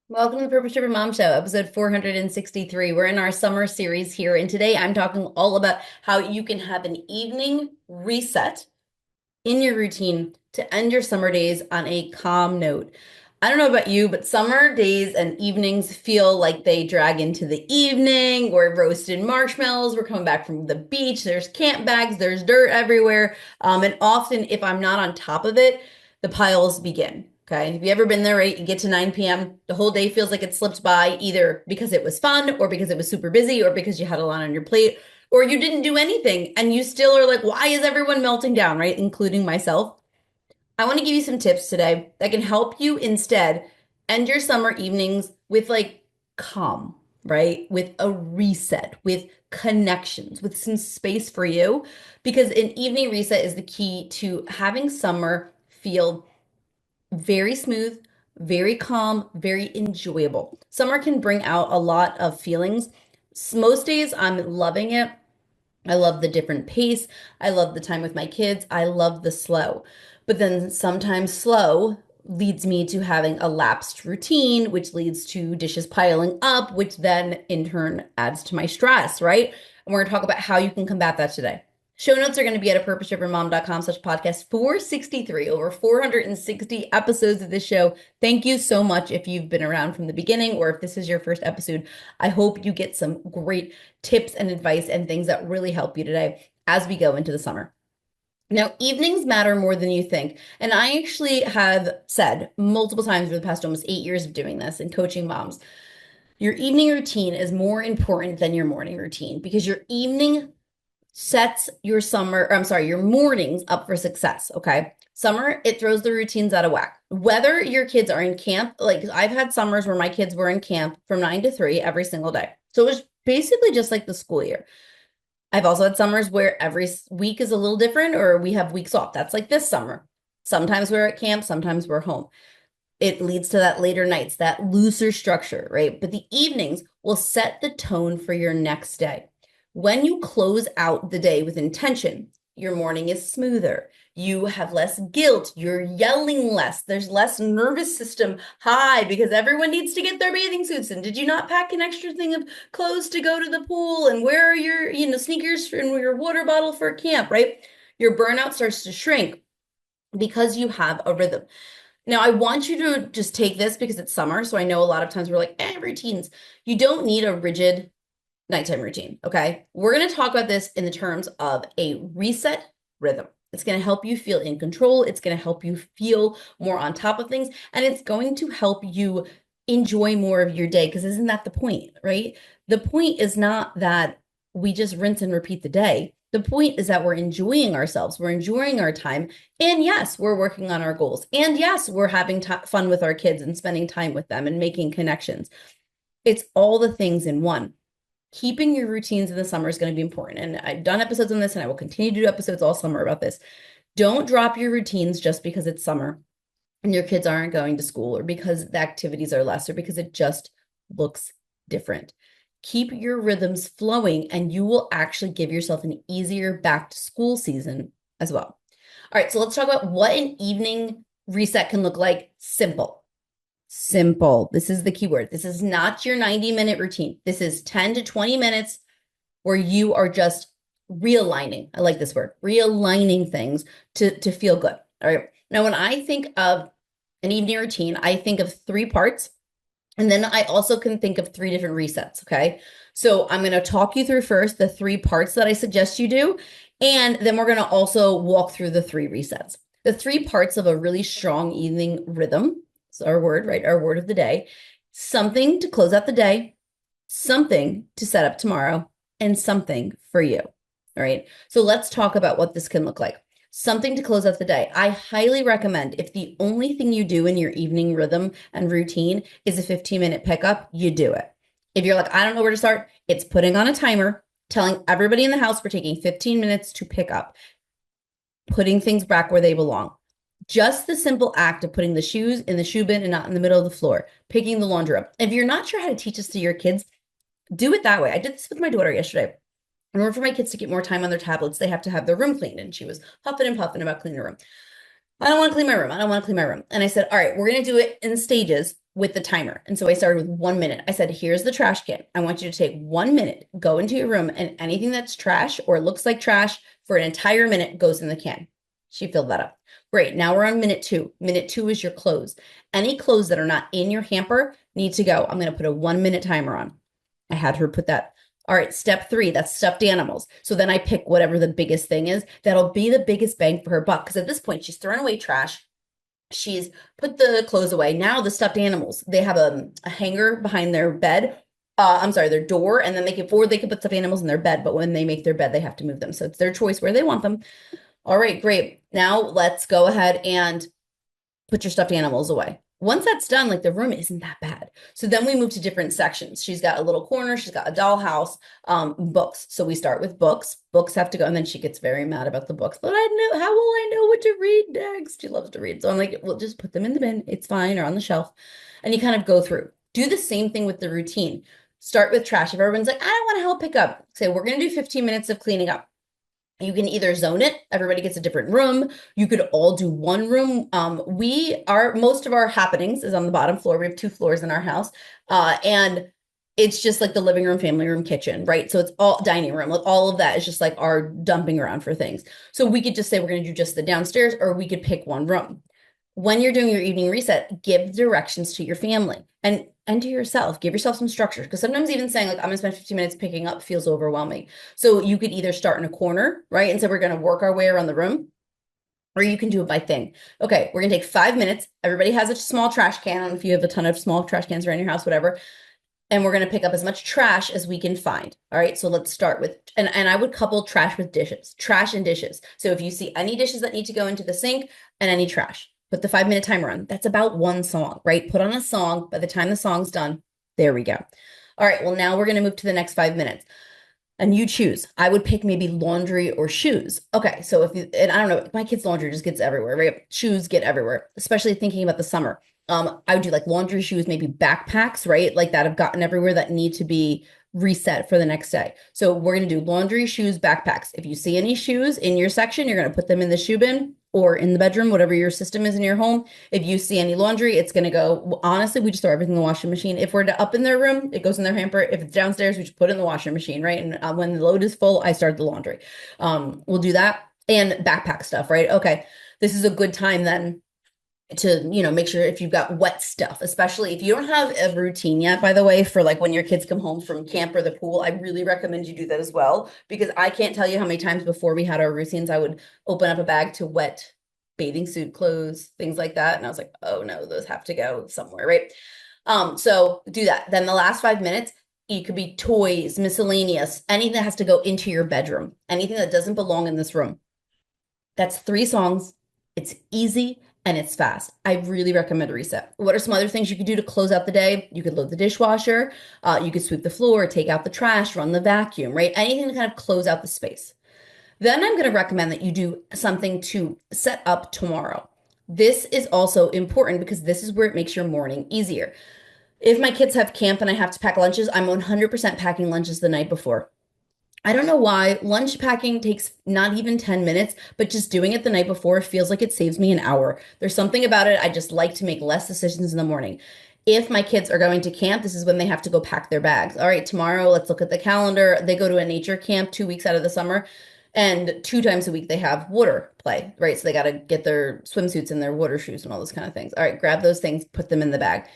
Welcome to the Purpose Driven Mom Show, episode 463. We're in our summer series here, and today I'm talking all about how you can have an evening reset in your routine to end your summer days on a calm note. I don't know about you, but summer days and evenings feel like they drag into the evening. We're roasted marshmallows. We're coming back from the beach. There's camp bags. There's dirt everywhere. And often, if I'm not on top of it, the piles begin. Okay. Have you ever been there, right? You get to 9 p.m., the whole day feels like it slipped by either because it was fun or because it was super busy or because you had a lot on your plate or you didn't do anything and you still are like, why is everyone melting down, right? Including myself. I want to give you some tips today that can help you instead end your summer evenings with like calm, right? With a reset, with connections, with some space for you. Because an evening reset is the key to having summer feel very smooth, very calm, very enjoyable. Summer can bring out a lot of feelings. Most days I'm loving it. I love the different pace. I love the time with my kids. I love the slow. But then sometimes slow leads me to having a lapsed routine, which leads to dishes piling up, which then in turn adds to my stress, right? And we're going to talk about how you can combat that today. Show notes are going to be at purposedrivenmom.com/podcast 463, over 460 episodes of this show. Thank you so much if you've been around from the beginning or if this is your first episode. I hope you get some great tips and advice and things that really help you today as we go into the summer. Now, evenings matter more than you think. And I actually have said multiple times for the past almost 8 years of doing this and coaching moms, your evening routine is more important than your morning routine because your evening sets your summer, or I'm sorry, your mornings up for success. Okay. Summer, it throws the routines out of whack. Whether your kids are in camp, like I've had summers where my kids were in camp from 9 to 3 every single day. So it was basically just like the school year. I've also had summers where every week is a little different or we have weeks off. That's like this summer. Sometimes we're at camp, sometimes we're home. It leads to that later nights, that looser structure, right? But the evenings will set the tone for your next day. When you close out the day with intention, your morning is smoother. You have less guilt. You're yelling less. There's less nervous system high because everyone needs to get their bathing suits. And did you not pack an extra thing of clothes to go to the pool? And where are your, sneakers and your water bottle for camp, right? Your burnout starts to shrink because you have a rhythm. Now, I want you to just take this because it's summer. So I know a lot of times we're like, routines. You don't need a rigid nighttime routine. Okay. We're going to talk about this in the terms of a reset rhythm. It's going to help you feel in control. It's going to help you feel more on top of things. And it's going to help you enjoy more of your day. Because isn't that the point, right? The point is not that we just rinse and repeat the day. The point is that we're enjoying ourselves. We're enjoying our time. And yes, we're working on our goals. And yes, we're having fun with our kids and spending time with them and making connections. It's all the things in one. Keeping your routines in the summer is going to be important. And I've done episodes on this and I will continue to do episodes all summer about this. Don't drop your routines just because it's summer and your kids aren't going to school or because the activities are less or because it just looks different. Keep your rhythms flowing and you will actually give yourself an easier back to school season as well. All right, so let's talk about what an evening reset can look like. Simple. Simple. This is the key word. This is not your 90-minute routine. This is 10 to 20 minutes where you are just realigning. I like this word, realigning things to feel good. All right. Now, when I think of an evening routine, I think of three parts. And then I also can think of three different resets. Okay. So I'm going to talk you through first the three parts that I suggest you do. And then we're going to also walk through the three resets. The three parts of a really strong evening rhythm. It's our word, right? Our word of the day. Something to close out the day, something to set up tomorrow, and something for you. All right. So let's talk about what this can look like. Something to close out the day. I highly recommend if the only thing you do in your evening rhythm and routine is a 15-minute pickup, you do it. If you're like, I don't know where to start, it's putting on a timer, telling everybody in the house we're taking 15 minutes to pick up, putting things back where they belong. Just the simple act of putting the shoes in the shoe bin and not in the middle of the floor, picking the laundry up. If you're not sure how to teach this to your kids, do it that way. I did this with my daughter yesterday. In order for my kids to get more time on their tablets, they have to have their room cleaned. And she was huffing and puffing about cleaning her room. I don't want to clean my room. I don't want to clean my room. And I said, all right, we're going to do it in stages with the timer. And so I started with 1 minute. I said, here's the trash can. I want you to take 1 minute, go into your room, and anything that's trash or looks like trash for an entire minute goes in the can. She filled that up. Great. Now we're on minute two. Minute two is your clothes. Any clothes that are not in your hamper need to go. I'm going to put a 1 minute timer on. I had her put that. All right, step three, that's stuffed animals. So then I pick whatever the biggest thing is. That'll be the biggest bang for her buck. Because at this point, she's thrown away trash. She's put the clothes away. Now the stuffed animals, they have a hanger behind their bed. I'm sorry, their door, and then they can put stuffed animals in their bed, but when they make their bed, they have to move them. So it's their choice where they want them. All right, great. Now let's go ahead and put your stuffed animals away. Once that's done, like the room isn't that bad. So then we move to different sections. She's got a little corner, she's got a dollhouse, books. So we start with books. Books have to go, and then she gets very mad about the books. But I know, how will I know what to read next? She loves to read. So I'm like, well, just put them in the bin. It's fine, or on the shelf. And you kind of go through. Do the same thing with the routine. Start with trash. If everyone's like, I don't want to help pick up, say, we're going to do 15 minutes of cleaning up. You can either zone it, everybody gets a different room. You could all do one room. Most of our happenings is on the bottom floor. We have 2 floors in our house. And it's just like the living room, family room, kitchen, right? So it's all dining room. Like all of that is just like our dumping around for things. So we could just say we're going to do just the downstairs, or we could pick one room. When you're doing your evening reset, give directions to your family and to yourself. Give yourself some structure, because sometimes even saying like I'm gonna spend 15 minutes picking up feels overwhelming. So you could either start in a corner, right? And so we're gonna work our way around the room, or you can do it by thing. Okay, we're gonna take 5 minutes. Everybody has a small trash can. I don't know if you have a ton of small trash cans around your house, whatever. And we're going to pick up as much trash as we can find. All right. So let's start with, and I would couple trash with dishes, trash and dishes. So if you see any dishes that need to go into the sink and any trash, put the 5 minute timer on. That's about one song, right? Put on a song. By the time the song's done, there we go. All right. Well, now we're going to move to the next 5 minutes. And you choose. I would pick maybe laundry or shoes. Okay, so and I don't know, my kids' laundry just gets everywhere, right? Shoes get everywhere, especially thinking about the summer. I would do like laundry, shoes, maybe backpacks, right? Like that have gotten everywhere that need to be reset for the next day. So we're gonna do laundry, shoes, backpacks. If you see any shoes in your section, you're gonna put them in the shoe bin or in the bedroom, whatever your system is in your home. If you see any laundry, it's gonna go. Honestly, we just throw everything in the washing machine. If we're up in their room, it goes in their hamper. If it's downstairs, we just put it in the washing machine, right? And when the load is full, I start the laundry. We'll do that, and backpack stuff, right? Okay, this is a good time then to make sure if you've got wet stuff, especially if you don't have a routine yet, by the way, for like when your kids come home from camp or the pool. I really recommend you do that as well, because I can't tell you how many times before we had our routines I would open up a bag to wet bathing suit clothes, things like that, and I was like, oh no, those have to go somewhere, right? So do that. Then the last 5 minutes, it could be toys, miscellaneous, anything that has to go into your bedroom, anything that doesn't belong in this room. That's 3 songs. It's easy and it's fast. I really recommend Reset. What are some other things you could do to close out the day? You could load the dishwasher, you could sweep the floor, take out the trash, run the vacuum, right? Anything to kind of close out the space. Then I'm going to recommend that you do something to set up tomorrow. This is also important because this is where it makes your morning easier. If my kids have camp and I have to pack lunches, I'm 100% packing lunches the night before. I don't know why. Lunch packing takes not even 10 minutes, but just doing it the night before feels like it saves me an hour. There's something about it. I just like to make less decisions in the morning. If my kids are going to camp, this is when they have to go pack their bags. All right, tomorrow, let's look at the calendar. They go to a nature camp 2 weeks out of the summer, and 2 times a week they have water play, right? So they got to get their swimsuits and their water shoes and all those kind of things. All right, grab those things, put them in the bag.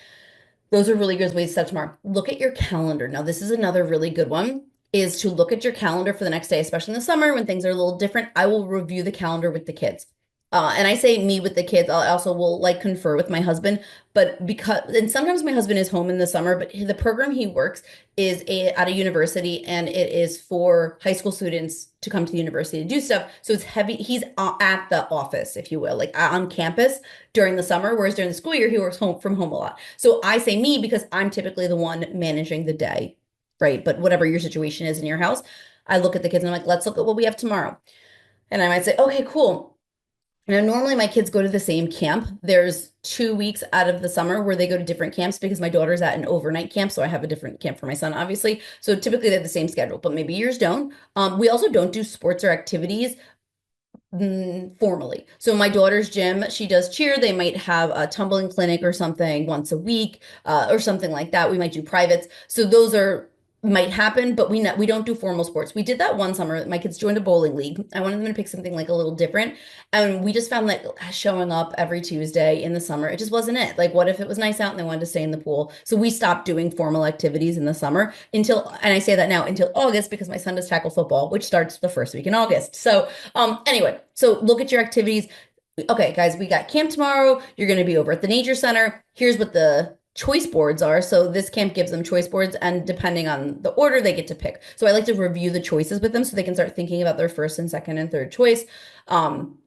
Those are really good ways to set tomorrow. Look at your calendar. Now, this is another really good one, is to look at your calendar for the next day, especially in the summer when things are a little different. I will review the calendar with the kids. And I say me with the kids, I also will like confer with my husband, but and sometimes my husband is home in the summer, but the program he works is at a university, and it is for high school students to come to the university to do stuff. So it's heavy. He's at the office, if you will, like on campus during the summer, whereas during the school year, he works from home a lot. So I say me because I'm typically the one managing the day, right? But whatever your situation is in your house, I look at the kids and I'm like, let's look at what we have tomorrow. And I might say, okay, cool. Now, normally my kids go to the same camp. There's 2 weeks out of the summer where they go to different camps because my daughter's at an overnight camp. So I have a different camp for my son, obviously. So typically they have the same schedule, but maybe yours don't. We also don't do sports or activities Formally. So my daughter's gym, she does cheer. They might have a tumbling clinic or something once a week, or something like that. We might do privates. So those are might happen, but we don't do formal sports. We did that one summer. My kids joined a bowling league. I wanted them to pick something like a little different, and we just found that showing up every Tuesday in the summer, it just wasn't it. Like, what if it was nice out and they wanted to stay in the pool? So we stopped doing formal activities in the summer until, and I say that now, until August because my son does tackle football, which starts the first week in August. So anyway, so look at your activities. Okay, guys, we got camp tomorrow. You're going to be over at the nature center. Here's what the choice boards are. So this camp gives them choice boards, and depending on the order, they get to pick. So I like to review the choices with them so they can start thinking about their first and second and third choice. Um,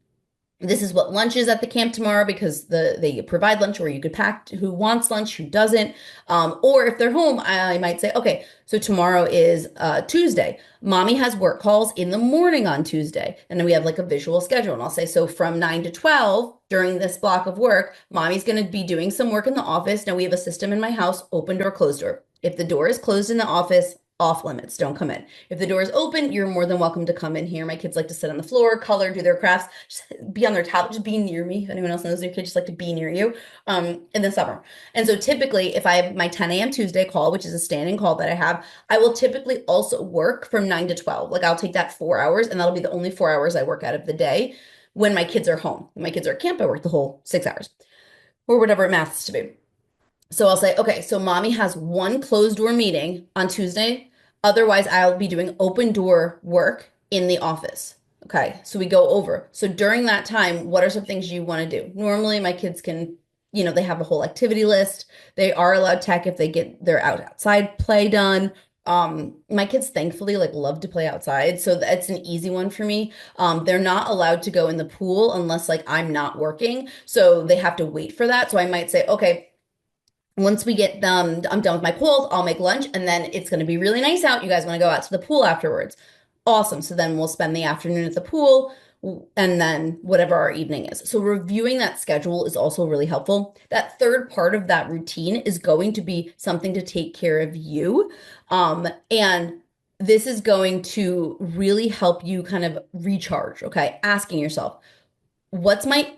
this is what lunch is at the camp tomorrow because they provide lunch, or you could pack who wants lunch, who doesn't. Or if they're home, I might say, okay, so tomorrow is Tuesday. Mommy has work calls in the morning on Tuesday. And then we have like a visual schedule. And I'll say, so from 9 to 12 during this block of work, mommy's going to be doing some work in the office. Now we have a system in my house, open door, closed door. If the door is closed in the office, off limits, don't come in. If the door is open, you're more than welcome to come in here. My kids like to sit on the floor, color, do their crafts, just be on their tablet, just be near me. If anyone else knows their kids just like to be near you in the summer. And so typically, if I have my 10 a.m. Tuesday call, which is a standing call that I have, I will typically also work from 9 to 12. Like I'll take that 4 hours, and that'll be the only 4 hours I work out of the day when my kids are home. When my kids are at camp, I work the whole 6 hours or whatever it maths to be. So I'll say, okay, so mommy has one closed door meeting on Tuesday. Otherwise, I'll be doing open door work in the office. Okay, so we go over. So during that time, what are some things you want to do? Normally, my kids can, they have a whole activity list. They are allowed tech if they get their outside play done. My kids thankfully like love to play outside, so that's an easy one for me. They're not allowed to go in the pool unless like I'm not working, so they have to wait for that. So I might say, okay, once we get them, I'm done with my calls, I'll make lunch, and then it's going to be really nice out. You guys want to go out to the pool afterwards? Awesome. So then we'll spend the afternoon at the pool and then whatever our evening is. So reviewing that schedule is also really helpful. That third part of that routine is going to be something to take care of you. And this is going to really help you kind of recharge, okay? Asking yourself, what's my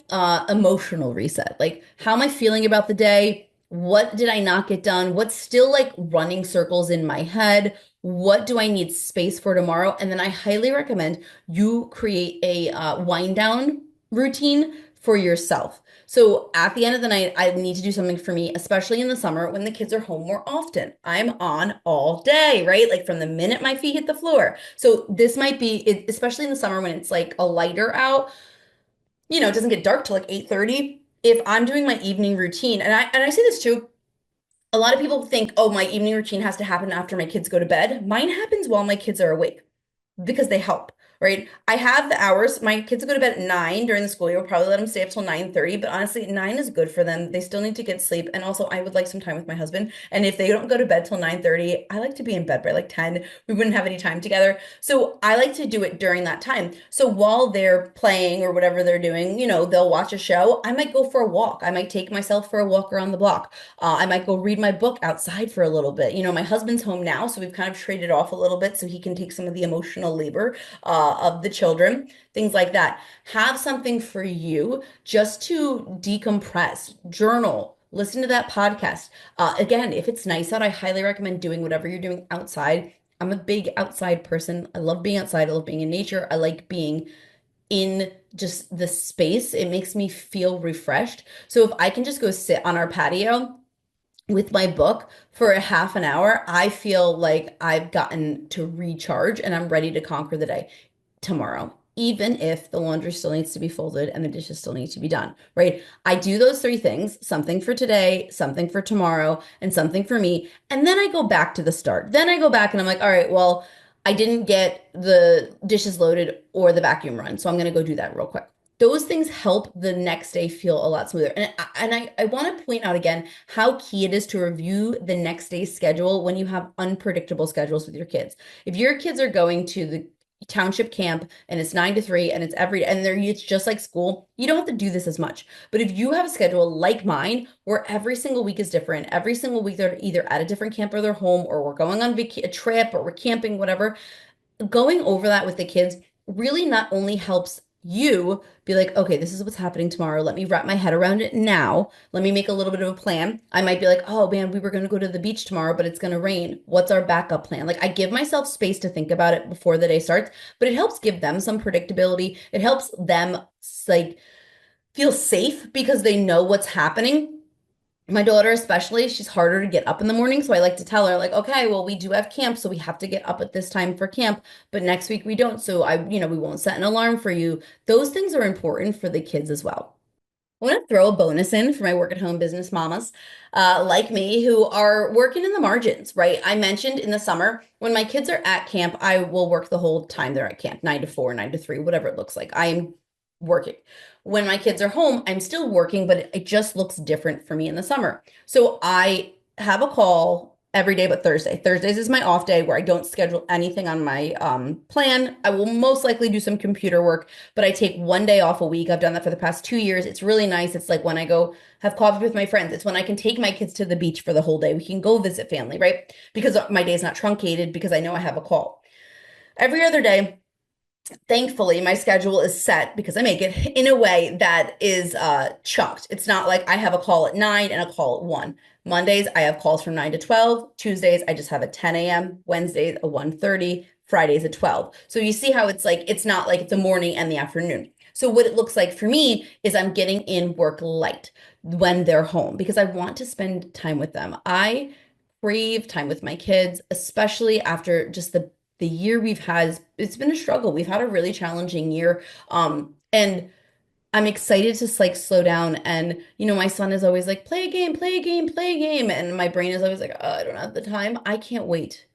emotional reset? Like, how am I feeling about the day? What did I not get done? What's still like running circles in my head? What do I need space for tomorrow? And then I highly recommend you create a wind down routine for yourself. So at the end of the night, I need to do something for me, especially in the summer when the kids are home more often. I'm on all day, right? Like from the minute my feet hit the floor. So this might be, especially in the summer when it's like a lighter out, it doesn't get dark till like 8:30. If I'm doing my evening routine, and I say this too, a lot of people think, oh, my evening routine has to happen after my kids go to bed. Mine happens while my kids are awake because they help, right? I have the hours. My kids go to bed at 9 during the school year. We'll probably let them stay up till 9:30, but honestly, 9 is good for them. They still need to get sleep. And also, I would like some time with my husband. And if they don't go to bed till 9:30, I like to be in bed by like 10. We wouldn't have any time together. So I like to do it during that time. So while they're playing or whatever they're doing, they'll watch a show. I might go for a walk. I might take myself for a walk around the block. I might go read my book outside for a little bit. My husband's home now, so we've kind of traded off a little bit so he can take some of the emotional labor of the children, things like that. Have something for you just to decompress, journal, listen to that podcast. Again, if it's nice out, I highly recommend doing whatever you're doing outside. I'm a big outside person. I love being outside. I love being in nature. I like being in just the space. It makes me feel refreshed. So if I can just go sit on our patio with my book for a half an hour, I feel like I've gotten to recharge and I'm ready to conquer the day tomorrow, even if the laundry still needs to be folded and the dishes still need to be done, right? I do those three things, something for today, something for tomorrow, and something for me. And then I go back to the start. Then I go back and I'm like, all right, well, I didn't get the dishes loaded or the vacuum run, so I'm going to go do that real quick. Those things help the next day feel a lot smoother. And I want to point out again how key it is to review the next day's schedule when you have unpredictable schedules with your kids. If your kids are going to the township camp and it's 9 to 3 and it's every and it's just like school, you don't have to do this as much. But if you have a schedule like mine where every single week is different, every single week they're either at a different camp or they're home, or we're going on a trip, or we're camping, whatever, going over that with the kids really not only helps You be like, okay, this is what's happening tomorrow. Let me wrap my head around it now. Let me make a little bit of a plan. I might be like, oh man, we were going to go to the beach tomorrow, but it's going to rain. What's our backup plan? Like, I give myself space to think about it before the day starts, but it helps give them some predictability. It helps them like feel safe because they know what's happening. My daughter, especially, she's harder to get up in the morning. So I like to tell her, like, okay, well, we do have camp, so we have to get up at this time for camp, but next week we don't. So we won't set an alarm for you. Those things are important for the kids as well. I want to throw a bonus in for my work at home business mamas like me who are working in the margins, right? I mentioned in the summer when my kids are at camp, I will work the whole time they're at camp, 9 to 4, 9 to 3, whatever it looks like. I am working. When my kids are home, I'm still working, but it just looks different for me in the summer. So I have a call every day but Thursday. Thursdays is my off day where I don't schedule anything on my plan. I will most likely do some computer work, but I take one day off a week. I've done that for the past 2 years. It's really nice. It's like when I go have coffee with my friends. It's when I can take my kids to the beach for the whole day. We can go visit family, right? Because my day is not truncated because I know I have a call. Every other day, thankfully, my schedule is set because I make it in a way that is chunked. It's not like I have a call at 9 and a call at 1. Mondays, I have calls from 9 to 12. Tuesdays, I just have a 10 a.m. Wednesdays, a 1:30. Fridays at 12. So you see how it's like, it's not like it's a morning and the afternoon. So what it looks like for me is I'm getting in work light when they're home because I want to spend time with them. I crave time with my kids, especially after just the year we've had. It's been a struggle. We've had a really challenging year. And I'm excited to like slow down. And my son is always like, play a game, play a game, play a game. And my brain is always like, oh, I don't have the time. I can't wait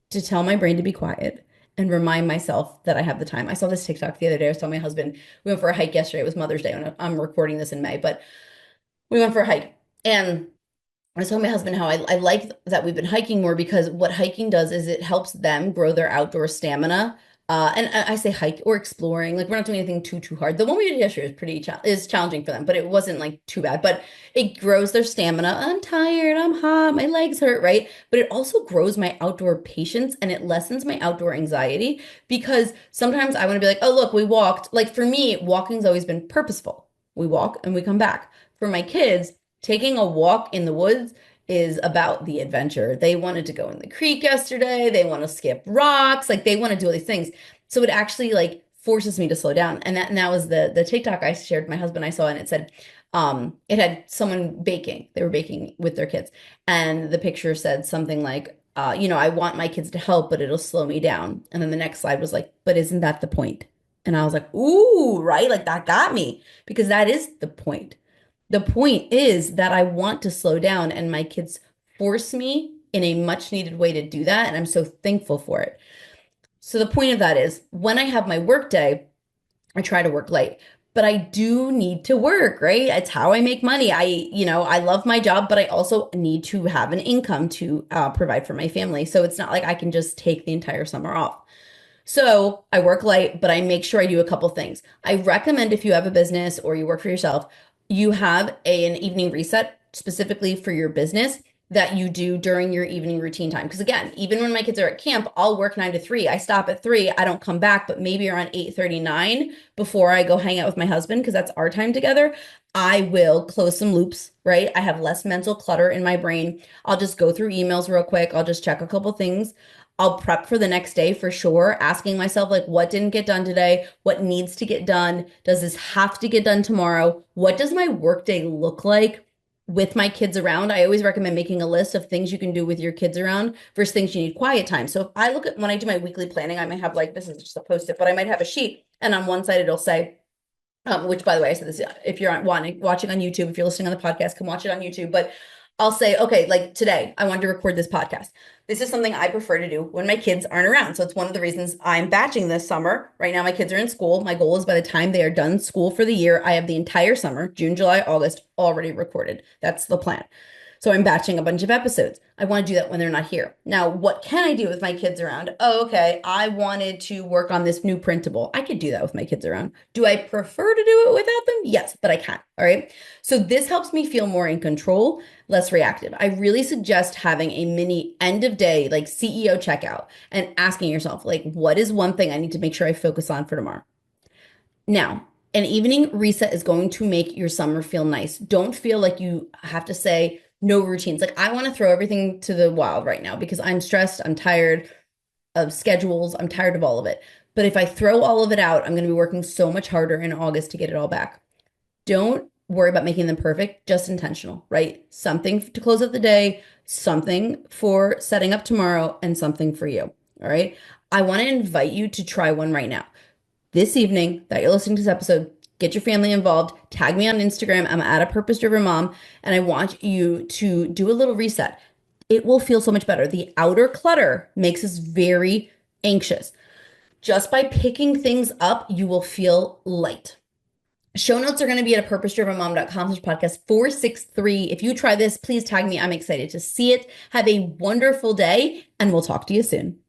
to tell my brain to be quiet and remind myself that I have the time. I saw this TikTok the other day. I was telling my husband we went for a hike yesterday. It was Mother's Day. And I'm recording this in May, but we went for a hike. And I was telling my husband how I like that we've been hiking more because what hiking does is it helps them grow their outdoor stamina. And I say hike or exploring, like we're not doing anything too hard. The one we did yesterday is is challenging for them, but it wasn't like too bad. But it grows their stamina. I'm tired, I'm hot, my legs hurt, right? But it also grows my outdoor patience and it lessens my outdoor anxiety because sometimes I want to be like, oh look, we walked. Like for me, walking's always been purposeful. We walk and we come back. For my kids, taking a walk in the woods is about the adventure. They wanted to go in the creek yesterday. They want to skip rocks. Like they want to do all these things. So it actually like forces me to slow down. And that was the TikTok I shared, my husband I saw, and it said, it had someone baking. They were baking with their kids. And the picture said something like, I want my kids to help, but it'll slow me down. And then the next slide was like, but isn't that the point? And I was like, ooh, right? Like that got me because that is the point. The point is that I want to slow down, and my kids force me in a much needed way to do that. And I'm so thankful for it. So, the point of that is when I have my work day, I try to work late, but I do need to work, right? It's how I make money. I love my job, but I also need to have an income to provide for my family. So, it's not like I can just take the entire summer off. So I work light, but I make sure I do a couple things. I recommend if you have a business or you work for yourself, you have an evening reset specifically for your business that you do during your evening routine time. Because again, even when my kids are at camp, I'll work 9 to 3. I stop at 3. I don't come back, but maybe around 8:39 before I go hang out with my husband, because that's our time together. I will close some loops, right? I have less mental clutter in my brain. I'll just go through emails real quick. I'll just check a couple things. I'll prep for the next day for sure, asking myself, like, what didn't get done today? What needs to get done? Does this have to get done tomorrow? What does my workday look like with my kids around? I always recommend making a list of things you can do with your kids around versus things you need quiet time. So if I look at when I do my weekly planning, I might have like, this is just a post-it, but I might have a sheet, and on one side it'll say, which by the way, I said this, if you're watching on YouTube, if you're listening on the podcast, come watch it on YouTube. But I'll say, okay, like today, I wanted to record this podcast. This is something I prefer to do when my kids aren't around. So it's one of the reasons I'm batching this summer. Right now, my kids are in school. My goal is by the time they are done school for the year, I have the entire summer, June, July, August, already recorded. That's the plan. So I'm batching a bunch of episodes. I want to do that when they're not here. Now, what can I do with my kids around? Oh, okay. I wanted to work on this new printable. I could do that with my kids around. Do I prefer to do it without them? Yes, but I can. All right. So this helps me feel more in control, less reactive. I really suggest having a mini end of day, like CEO checkout, and asking yourself, like, what is one thing I need to make sure I focus on for tomorrow? Now, an evening reset is going to make your summer feel nice. Don't feel like you have to say no routines. Like, I want to throw everything to the wild right now because I'm stressed, I'm tired of schedules, I'm tired of all of it. But if I throw all of it out, I'm going to be working so much harder in August to get it all back. Don't worry about making them perfect, just intentional, right? Something to close out the day, something for setting up tomorrow, and something for you. All right. I want to invite you to try one right now. This evening that you're listening to this episode, get your family involved, tag me on Instagram. I'm at a purpose driven mom, and I want you to do a little reset. It will feel so much better. The outer clutter makes us very anxious. Just by picking things up, you will feel light. Show notes are going to be at purposedrivenmom.com/podcast 463. If you try this, please tag me. I'm excited to see it. Have a wonderful day, and we'll talk to you soon.